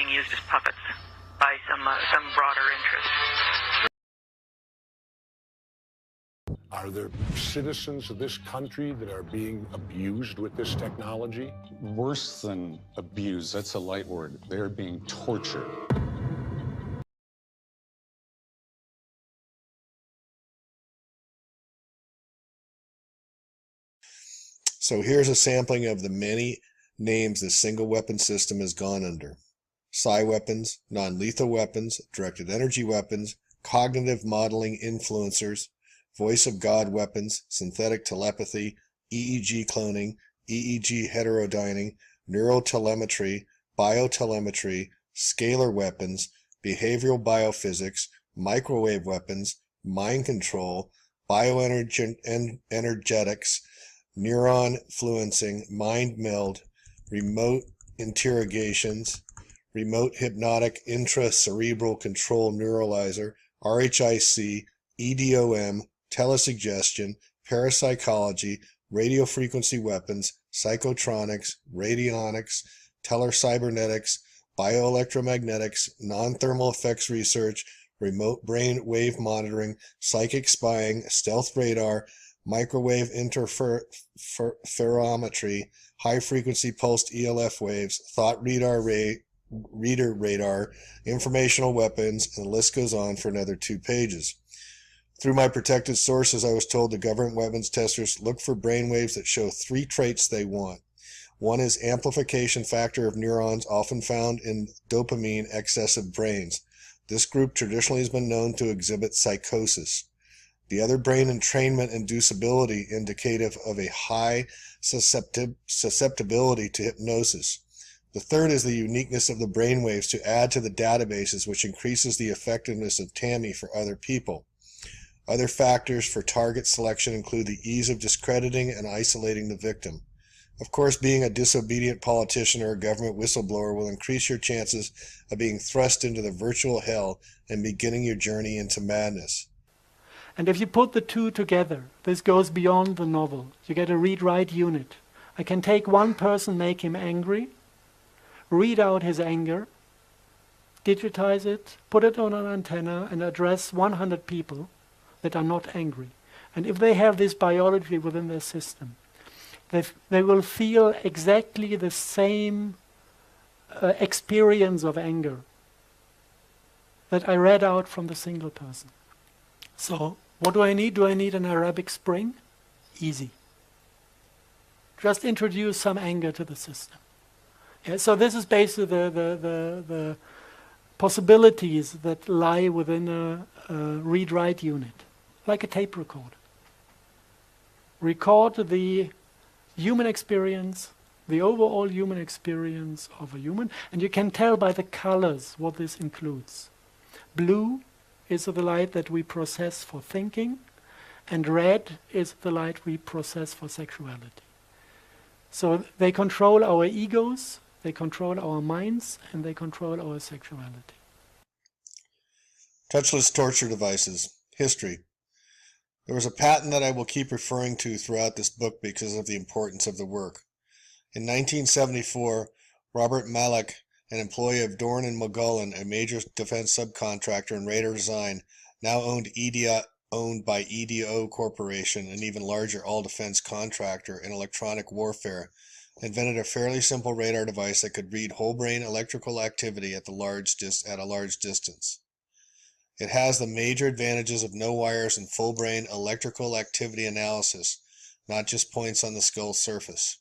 being used as puppets by some broader interest. Are there citizens of this country that are being abused with this technology? Worse than abused, that's a light word. They're being tortured. So here's a sampling of the many names this single weapon system has gone under. Psi weapons, non-lethal weapons, directed energy weapons, cognitive modeling influencers, voice of God weapons, synthetic telepathy, EEG cloning, EEG heterodyning, neurotelemetry, biotelemetry, scalar weapons, behavioral biophysics, microwave weapons, mind control, bioenergetics, neuron fluencing, mind meld, remote interrogations, remote hypnotic intracerebral control neuralizer, RHIC, EDOM, telesuggestion, parapsychology, radiofrequency weapons, psychotronics, radionics, telecybernetics, bioelectromagnetics, non-thermal effects research, remote brain wave monitoring, psychic spying, stealth radar, microwave interferometry, high-frequency pulsed ELF waves, thought reader radar, informational weapons, and the list goes on for another 2 pages. Through my protected sources, I was told the government weapons testers look for brainwaves that show 3 traits they want. One is amplification factor of neurons often found in dopamine excessive brains. This group traditionally has been known to exhibit psychosis. The other brain entrainment inducibility indicative of a high susceptibility to hypnosis. The third is the uniqueness of the brainwaves to add to the databases, which increases the effectiveness of TAMI for other people. Other factors for target selection include the ease of discrediting and isolating the victim. Of course, being a disobedient politician or a government whistleblower will increase your chances of being thrust into the virtual hell and beginning your journey into madness. And if you put the two together, this goes beyond the novel. You get a read-write unit. I can take one person, make him angry, read out his anger, digitize it, put it on an antenna, and address 100 people that are not angry. And if they have this biology within their system, they will feel exactly the same experience of anger that I read out from the single person. So, what do I need? Do I need an Arabic Spring? Easy. Just introduce some anger to the system. Yeah, so this is basically the possibilities that lie within a read-write unit, like a tape recorder. Record the human experience, the overall human experience of a human, and you can tell by the colors what this includes. Blue is the light that we process for thinking, and red is the light we process for sexuality. So they control our egos, they control our minds, and they control our sexuality. Touchless torture devices. History. There was a patent that I will keep referring to throughout this book because of the importance of the work. In 1974, Robert Malek, an employee of Dorn and Morgellons, a major defense subcontractor and radar design, now owned by EDO Corporation, an even larger all-defense contractor in electronic warfare, invented a fairly simple radar device that could read whole-brain electrical activity at a large distance. It has the major advantages of no wires and full-brain electrical activity analysis, not just points on the skull surface.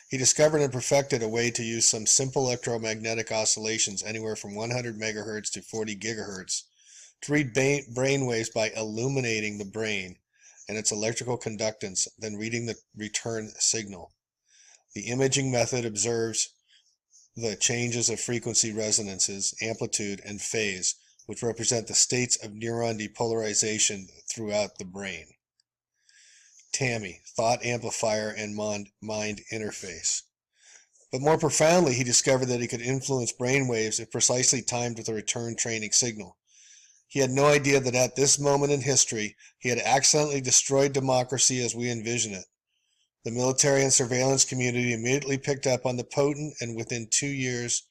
He discovered and perfected a way to use some simple electromagnetic oscillations anywhere from 100 megahertz to 40 gigahertz to read brain waves by illuminating the brain and its electrical conductance, then reading the return signal. The imaging method observes the changes of frequency resonances, amplitude, and phase, which represent the states of neuron depolarization throughout the brain. TAMI, Thought Amplifier and Mind Interface. But more profoundly, he discovered that he could influence brain waves if precisely timed with a return training signal. He had no idea that at this moment in history, he had accidentally destroyed democracy as we envision it. The military and surveillance community immediately picked up on the potent and within 2 years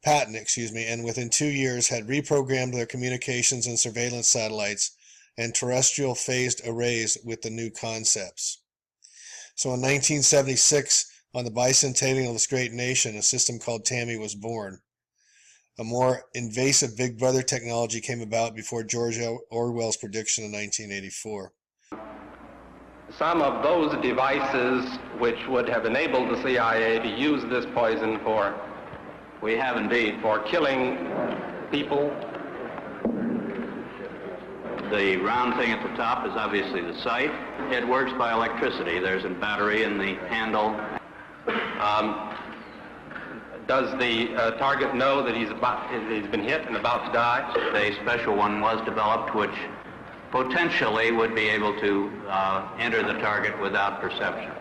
and within 2 years had reprogrammed their communications and surveillance satellites and terrestrial phased arrays with the new concepts. So in 1976, on the bicentennial of this great nation, a system called TAMI was born. A more invasive Big Brother technology came about before George Orwell's prediction in 1984. Some of those devices which would have enabled the CIA to use this poison for, we have indeed, for killing people. The round thing at the top is obviously the sight. It works by electricity. There's a battery in the handle. Does the target know that he's been hit and about to die? A special one was developed which potentially would be able to enter the target without perception.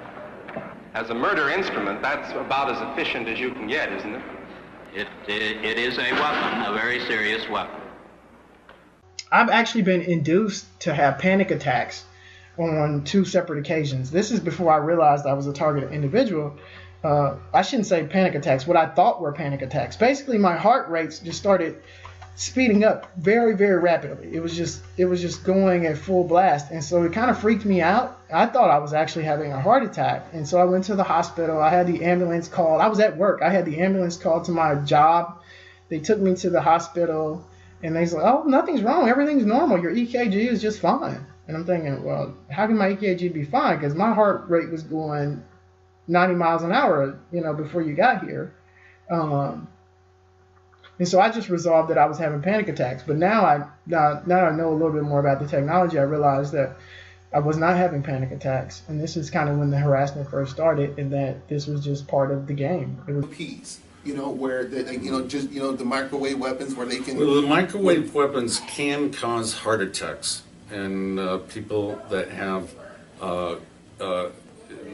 As a murder instrument, that's about as efficient as you can get, isn't it? It is a weapon, a very serious weapon. I've actually been induced to have panic attacks on 2 separate occasions. This is before I realized I was a targeted individual. I shouldn't say panic attacks, what I thought were panic attacks. Basically, my heart rates just started speeding up very, very rapidly. It was just going at full blast. And so it kind of freaked me out. I thought I was actually having a heart attack. And so I went to the hospital. I had the ambulance called. I was at work. I had the ambulance called to my job. They took me to the hospital. And they said, oh, nothing's wrong. Everything's normal. Your EKG is just fine. And I'm thinking, well, how can my EKG be fine? Because my heart rate was going 90 miles an hour, before you got here. And so I just resolved that I was having panic attacks. But now I know a little bit more about the technology, I realized that I was not having panic attacks. And this is kind of when the harassment first started, and that this was just part of the game. It was peace. Where the microwave weapons where they can... Well, the microwave weapons can cause heart attacks in people that have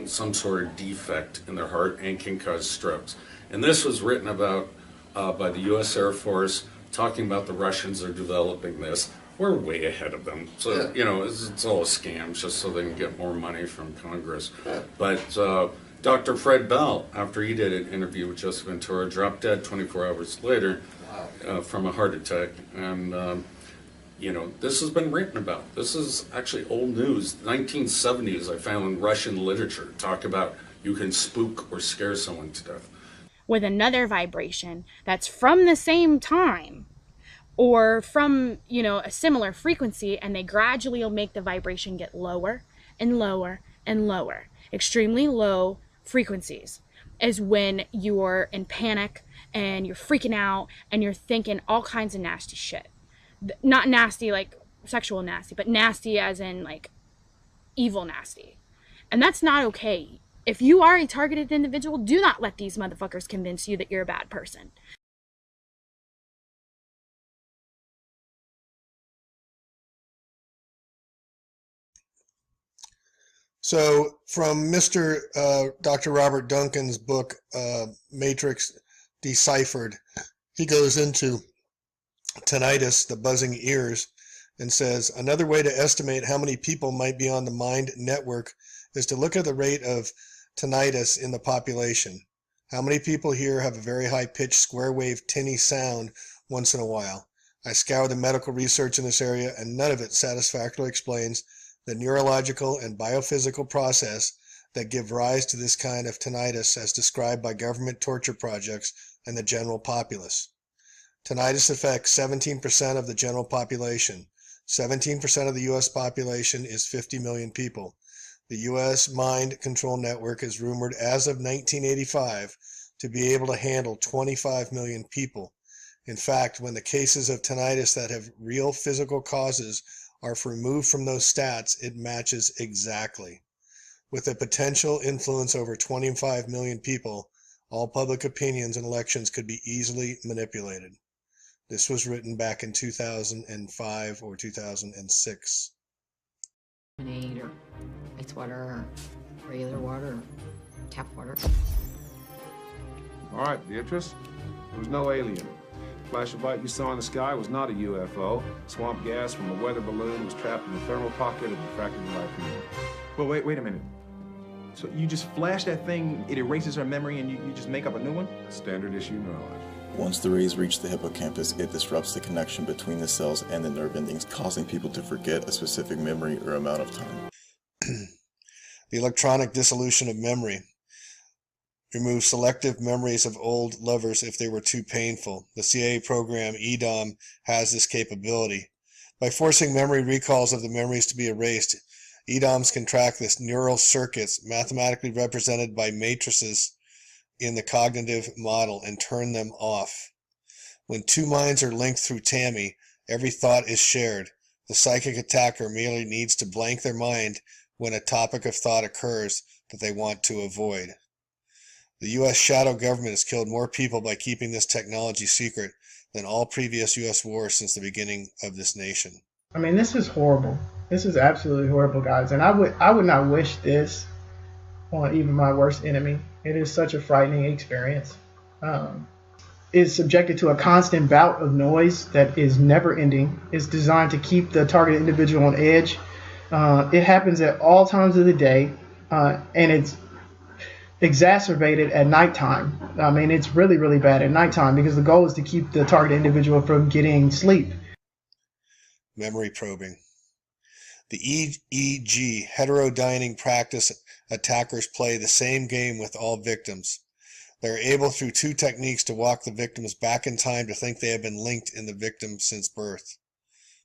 some sort of defect in their heart and can cause strokes. And this was written about by the U.S. Air Force, talking about the Russians are developing this. We're way ahead of them. So, it's all a scam just so they can get more money from Congress. But Dr. Fred Bell, after he did an interview with Joseph Ventura, dropped dead 24 hours later from a heart attack. And, this has been written about. This is actually old news. 1970s, I found in Russian literature, talk about you can spook or scare someone to death. With another vibration that's from the same time or from, a similar frequency, and they gradually will make the vibration get lower and lower and lower. Extremely low frequencies is when you're in panic and you're freaking out and you're thinking all kinds of nasty shit. Not nasty like sexual nasty, but nasty as in like evil nasty. And that's not okay. If you are a targeted individual, do not let these motherfuckers convince you that you're a bad person. So from Dr. Robert Duncan's book, Matrix Deciphered, he goes into tinnitus, the buzzing ears, and says, another way to estimate how many people might be on the mind network is to look at the rate of tinnitus in the population. How many people here have a very high-pitched square wave tinny sound once in a while? I scoured the medical research in this area, and none of it satisfactorily explains the neurological and biophysical process that give rise to this kind of tinnitus as described by government torture projects and the general populace. Tinnitus affects 17% of the general population. 17% of the U.S. population is 50 million people. The U.S. Mind Control Network is rumored as of 1985 to be able to handle 25 million people. In fact, when the cases of tinnitus that have real physical causes are removed from those stats, it matches exactly. With a potential influence over 25 million people, all public opinions and elections could be easily manipulated. This was written back in 2005 or 2006. Lemonade or ice water or regular water or tap water. All right, Beatrice. There was no alien. Flash of light you saw in the sky was not a UFO. Swamp gas from a weather balloon was trapped in the thermal pocket of refracted light beam. Well, wait a minute. So you just flash that thing, it erases our memory, and you just make up a new one? Standard issue knowledge. Once the rays reach the hippocampus, it disrupts the connection between the cells and the nerve endings, causing people to forget a specific memory or amount of time. The electronic dissolution of memory removes selective memories of old lovers if they were too painful. The CIA program EDOM has this capability. By forcing memory recalls of the memories to be erased, EDOMs can track the neural circuits, mathematically represented by matrices in the cognitive model, and turn them off. When two minds are linked through Tammy, every thought is shared. The psychic attacker merely needs to blank their mind when a topic of thought occurs that they want to avoid. The U.S. shadow government has killed more people by keeping this technology secret than all previous U.S. wars since the beginning of this nation. I mean, this is horrible. This is absolutely horrible, guys. And I would not wish this on even my worst enemy. It is such a frightening experience. Is subjected to a constant bout of noise that is never ending. It's designed to keep the target individual on edge. It happens at all times of the day, and it's exacerbated at nighttime. I mean, it's really, really bad at nighttime because the goal is to keep the target individual from getting sleep. Memory probing. The EEG heterodyning practice attackers play the same game with all victims. They are able through two techniques to walk the victims back in time to think they have been linked in the victim since birth.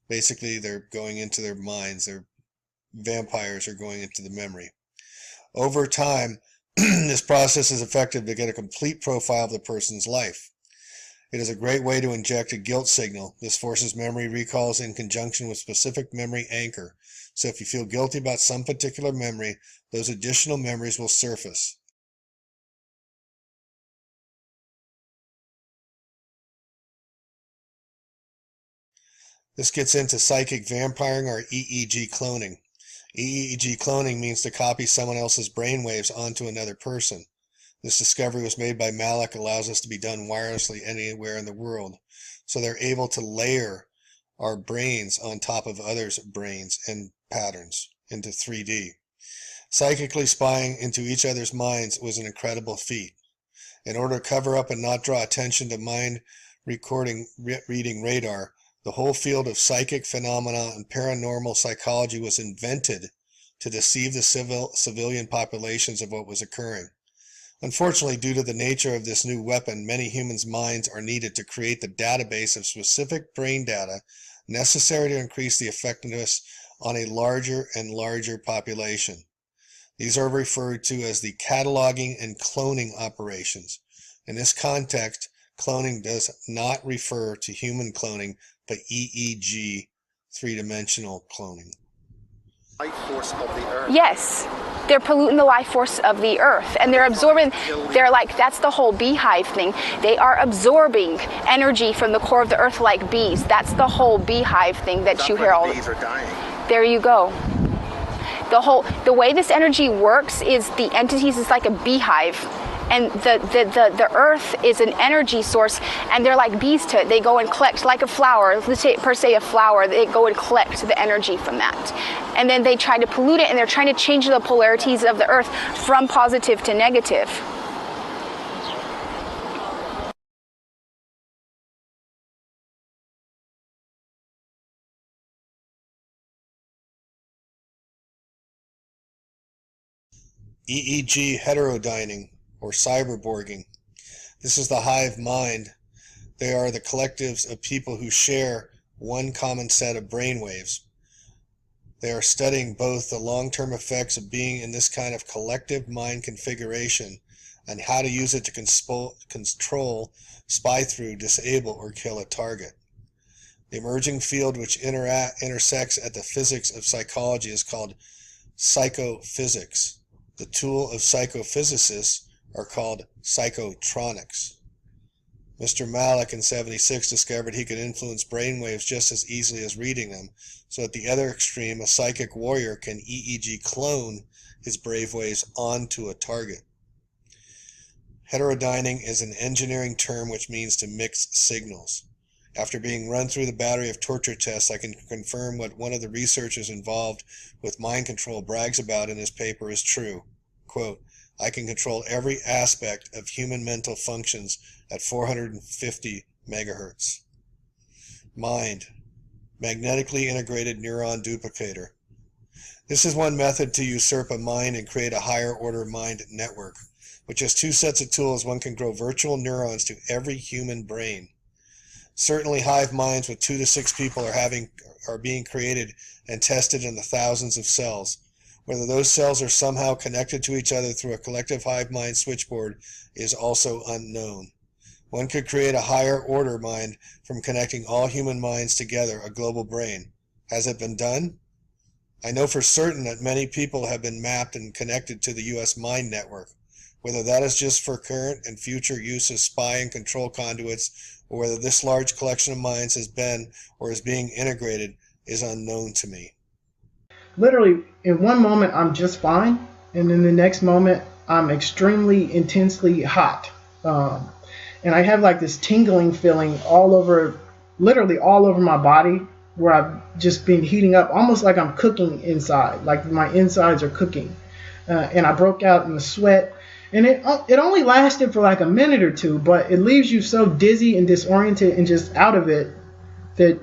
Basically, they're going into their minds. Their vampires are going into the memory. Over time, this process is effective to get a complete profile of the person's life. It is a great way to inject a guilt signal. This forces memory recalls in conjunction with specific memory anchor. So if you feel guilty about some particular memory, those additional memories will surface. This gets into psychic vampiring or EEG cloning. EEG cloning means to copy someone else's brainwaves onto another person. This discovery was made by Malik, allows us to be done wirelessly anywhere in the world. So they're able to layer our brains on top of others' brains and patterns into 3D. Psychically spying into each other's minds was an incredible feat. In order to cover up and not draw attention to mind reading radar, the whole field of psychic phenomena and paranormal psychology was invented to deceive the civilian populations of what was occurring. Unfortunately, due to the nature of this new weapon, many humans' minds are needed to create the database of specific brain data necessary to increase the effectiveness on a larger and larger population. These are referred to as the cataloging and cloning operations. In this context, cloning does not refer to human cloning, but EEG, three-dimensional cloning. Life force of the earth. Yes, they're polluting the life force of the earth, and they're absorbing, they're like, that's the whole beehive thing. They are absorbing energy from the core of the earth like bees. That's the whole beehive thing that you hear all the bees are dying. There you go. The way this energy works is the entities is like a beehive. And the earth is an energy source, and they're like bees to it. They go and collect, like a flower, let's say per se a flower, they go and collect the energy from that. And then they try to pollute it, and they're trying to change the polarities of the earth from positive to negative. EEG heterodyning, or cyberborging. This is the hive mind. They are the collectives of people who share one common set of brainwaves. They are studying both the long-term effects of being in this kind of collective mind configuration and how to use it to control, spy through, disable, or kill a target. The emerging field which intersects at the physics of psychology is called psychophysics. The tool of psychophysicists are called psychotronics. Mr. Malik in '76 discovered he could influence brainwaves just as easily as reading them, so at the other extreme, a psychic warrior can EEG clone his brainwaves onto a target. Heterodyning is an engineering term which means to mix signals. After being run through the battery of torture tests, I can confirm what one of the researchers involved with mind control brags about in his paper is true. Quote, I can control every aspect of human mental functions at 450 megahertz. Mind, magnetically integrated neuron duplicator. This is one method to usurp a mind and create a higher order mind network. With just 2 sets of tools, one can grow virtual neurons to every human brain. Certainly hive minds with 2 to 6 people are being created and tested in the thousands of cells. Whether those cells are somehow connected to each other through a collective hive mind switchboard is also unknown. One could create a higher order mind from connecting all human minds together, a global brain. Has it been done? I know for certain that many people have been mapped and connected to the U.S. Mind Network. Whether that is just for current and future use as spy and control conduits, or whether this large collection of minds has been or is being integrated is unknown to me. Literally, in one moment, I'm just fine, and in the next moment, I'm extremely intensely hot. And I have like this tingling feeling all over, literally all over my body, where I've just been heating up, almost like I'm cooking inside, like my insides are cooking. And I broke out in a sweat. And it only lasted for like a minute or two, but it leaves you so dizzy and disoriented and just out of it that,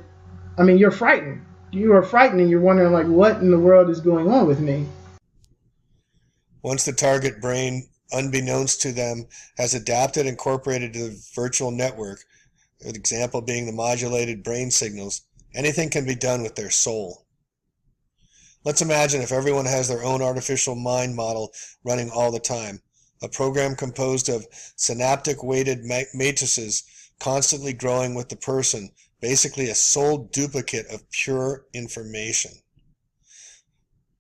I mean, you're frightened. You are frightened and you're wondering, like, what in the world is going on with me? Once the target brain, unbeknownst to them, has adapted and incorporated to the virtual network, an example being the modulated brain signals, anything can be done with their soul. Let's imagine if everyone has their own artificial mind model running all the time. A program composed of synaptic-weighted matrices constantly growing with the person, basically a soul duplicate of pure information.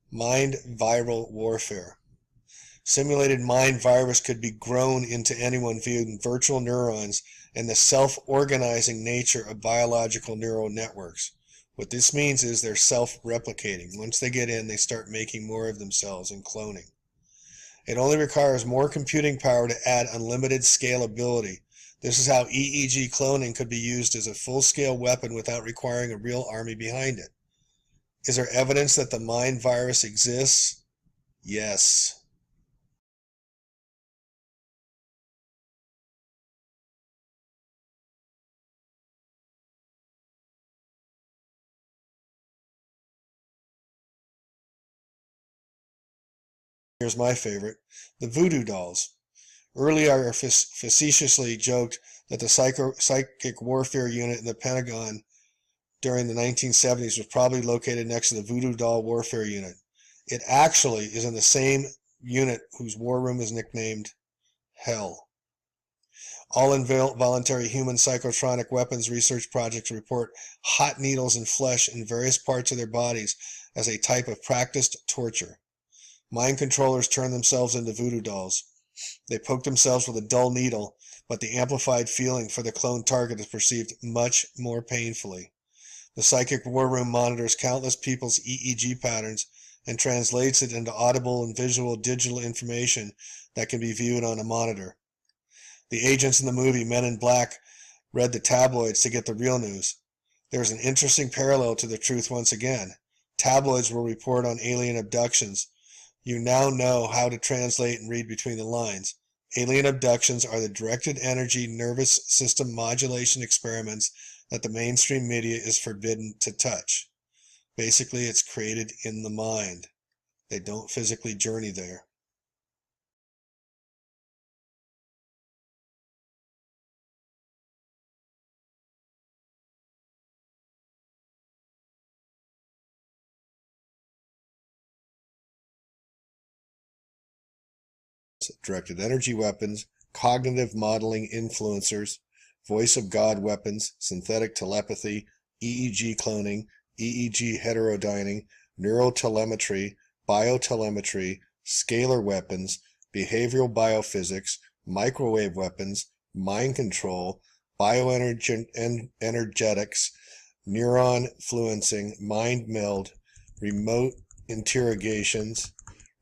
Mind viral warfare. Simulated mind virus could be grown into anyone via virtual neurons and the self-organizing nature of biological neural networks. What this means is they're self-replicating. Once they get in, they start making more of themselves and cloning. It only requires more computing power to add unlimited scalability. This is how EEG cloning could be used as a full-scale weapon without requiring a real army behind it. Is there evidence that the mind virus exists? Yes. Here's my favorite, the voodoo dolls. Earlier, I facetiously joked that the psychic warfare unit in the Pentagon during the 1970s was probably located next to the voodoo doll warfare unit. It actually is in the same unit whose war room is nicknamed Hell. All involuntary human psychotronic weapons research projects report hot needles and flesh in various parts of their bodies as a type of practiced torture. Mind controllers turn themselves into voodoo dolls. They poke themselves with a dull needle, but the amplified feeling for the cloned target is perceived much more painfully. The psychic war room monitors countless people's EEG patterns and translates it into audible and visual digital information that can be viewed on a monitor. The agents in the movie Men in Black read the tabloids to get the real news. There's an interesting parallel to the truth once again. Tabloids will report on alien abductions. You now know how to translate and read between the lines. Alien abductions are the directed energy nervous system modulation experiments that the mainstream media is forbidden to touch. Basically, it's created in the mind. They don't physically journey there. Directed energy weapons, cognitive modeling influencers, voice of God weapons, synthetic telepathy, EEG cloning, EEG heterodyning, neurotelemetry, biotelemetry, scalar weapons, behavioral biophysics, microwave weapons, mind control, bioenergetics, neuron fluencing, mind meld, remote interrogations,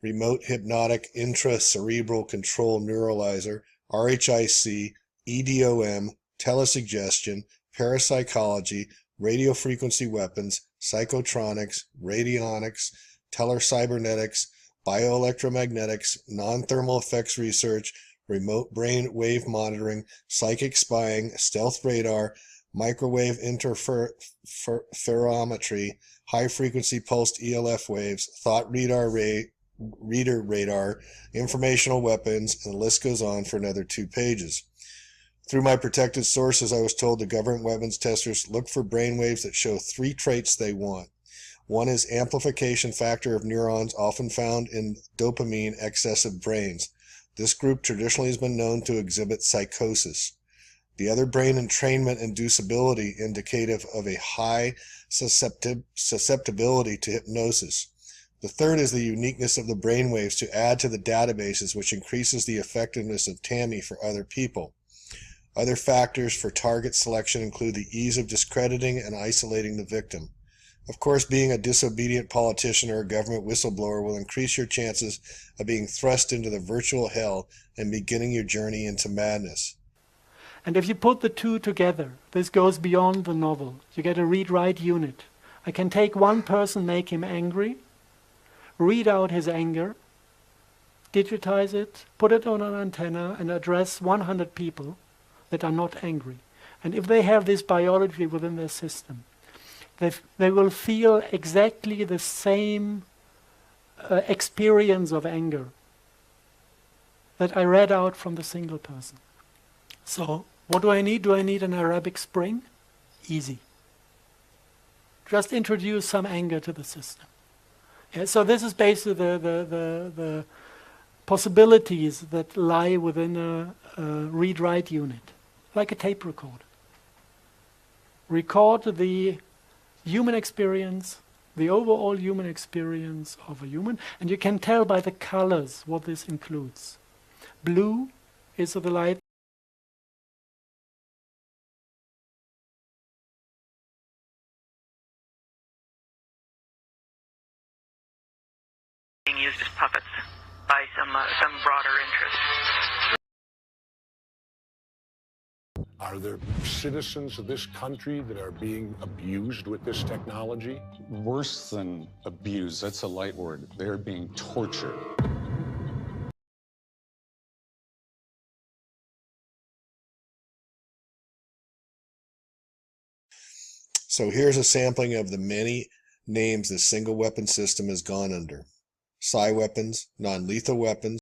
remote hypnotic intracerebral control neuralizer, RHIC, EDOM, telesuggestion, parapsychology, radiofrequency weapons, psychotronics, radionics, telecybernetics, bioelectromagnetics, non-thermal effects research, remote brain wave monitoring, psychic spying, stealth radar, microwave interferometry, high-frequency pulsed ELF waves, thought reader radar, informational weapons, and the list goes on for another 2 pages. Through my protected sources, I was told the government weapons testers look for brainwaves that show 3 traits they want. One is amplification factor of neurons, often found in dopamine excessive brains. This group traditionally has been known to exhibit psychosis. The other brain entrainment inducibility indicative of a high susceptibility to hypnosis. The third is the uniqueness of the brainwaves to add to the databases, which increases the effectiveness of TAMI for other people. Other factors for target selection include the ease of discrediting and isolating the victim. Of course, being a disobedient politician or a government whistleblower will increase your chances of being thrust into the virtual hell and beginning your journey into madness. And if you put the 2 together, this goes beyond the novel. You get a read-write unit. I can take one person, make him angry, read out his anger, digitize it, put it on an antenna, and address 100 people that are not angry. And if they have this biology within their system, they will feel exactly the same experience of anger that I read out from the single person. So, what do I need? Do I need an Arabic Spring? Easy. Just introduce some anger to the system. Yeah, so this is basically the possibilities that lie within a read-write unit, like a tape recorder. Record the human experience, the overall human experience of a human, and you can tell by the colors what this includes. Blue is the light being used as puppets by some broader interest. Are there citizens of this country that are being abused with this technology? Worse than abused, that's a light word. They're being tortured. So here's a sampling of the many names this single weapon system has gone under. Psi weapons, non-lethal weapons,